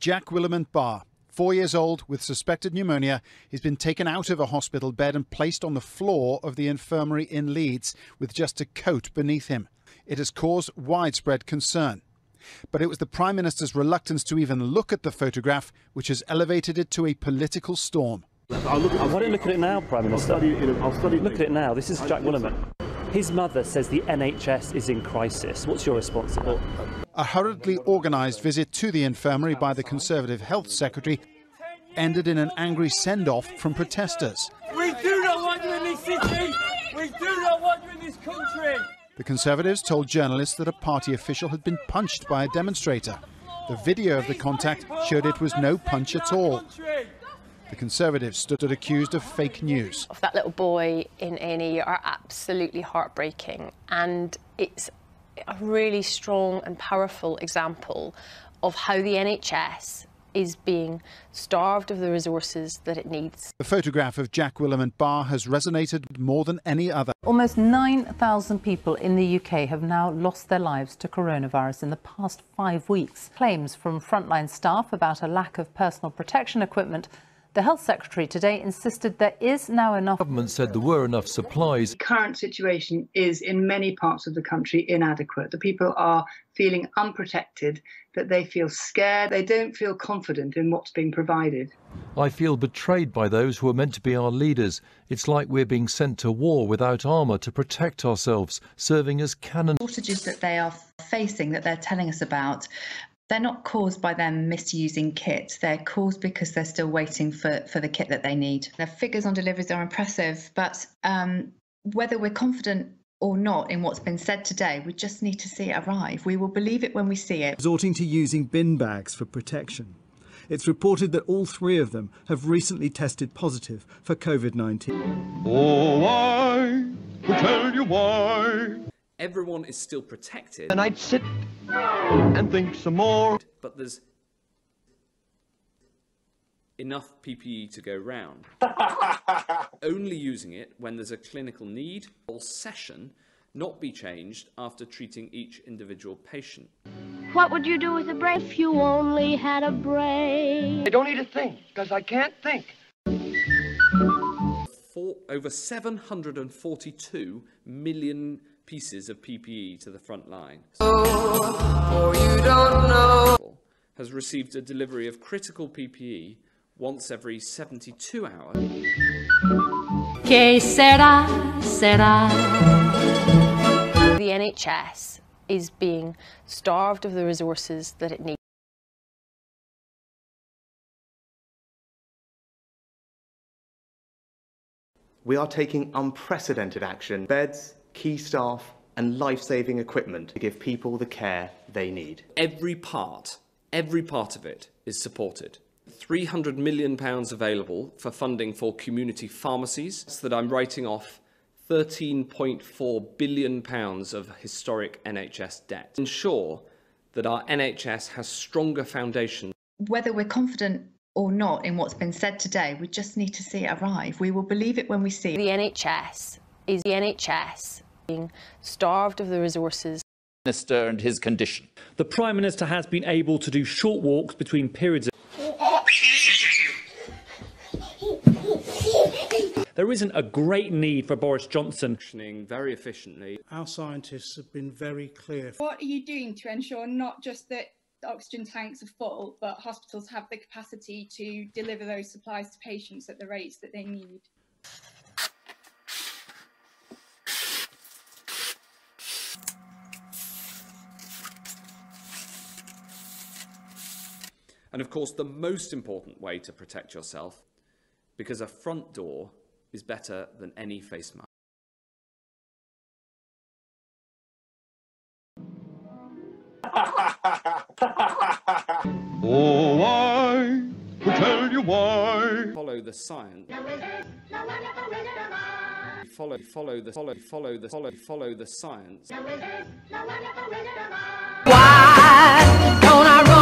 Jack Willamant-Barr, 4 years old with suspected pneumonia, has been taken out of a hospital bed and placed on the floor of the infirmary in Leeds with just a coat beneath him. It has caused widespread concern. But it was the Prime Minister's reluctance to even look at the photograph which has elevated it to a political storm. Why don't you look at it now, Prime Minister? Look at it now. This is Jack Willamant. His mother says the NHS is in crisis. What's your response to that? A hurriedly organised visit to the infirmary by the Conservative Health Secretary ended in an angry send-off from protesters. We do not want you in this city! We do not want you in this country! The Conservatives told journalists that a party official had been punched by a demonstrator. The video of the contact showed it was no punch at all. The Conservatives stood accused of fake news. Of that little boy in A&E are absolutely heartbreaking, and it's a really strong and powerful example of how the NHS is being starved of the resources that it needs. The photograph of Jack Willamant-Barr has resonated more than any other. Almost 9,000 people in the UK have now lost their lives to coronavirus in the past 5 weeks. Claims from frontline staff about a lack of personal protection equipment. The Health Secretary today insisted there is now enough. The government said there were enough supplies. The current situation is in many parts of the country inadequate. The people are feeling unprotected, that they feel scared, they don't feel confident in what's being provided. I feel betrayed by those who are meant to be our leaders. It's like we're being sent to war without armour to protect ourselves, serving as cannon. Shortages that they are facing, that they're telling us about, they're not caused by them misusing kit. They're caused because they're still waiting for the kit that they need. The figures on deliveries are impressive, but whether we're confident or not in what's been said today, we just need to see it arrive. We will believe it when we see it. Resorting to using bin bags for protection. It's reported that all 3 of them have recently tested positive for COVID-19. Oh, I will tell you why. Everyone is still protected. And I'd sit and think some more. But there's enough PPE to go round. Only using it when there's a clinical need. Or session not be changed after treating each individual patient. What would you do with a brain if you only had a brain? I don't need to think, because I can't think. Over 742 million pieces of PPE to the front line. You don't know. Has received a delivery of critical PPE once every 72 hours. Que será, será. The NHS is being starved of the resources that it needs. We are taking unprecedented action. Beds, key staff and life-saving equipment to give people the care they need. Every part of it is supported. £300 million available for funding for community pharmacies. So that I'm writing off £13.4 billion of historic NHS debt. Ensure that our NHS has stronger foundations. Whether we're confident or not in what's been said today, we just need to see it arrive. We will believe it when we see it. The NHS is being starved of the resources. Minister and his condition. The Prime Minister has been able to do short walks between periods of... There isn't a great need for Boris Johnson. Functioning very efficiently. Our scientists have been very clear. What are you doing to ensure not just that the oxygen tanks are full, but hospitals have the capacity to deliver those supplies to patients at the rates that they need? And of course, the most important way to protect yourself, because a front door is better than any face mask. Oh, I will tell you why. Follow the science. Follow the science. Why don't I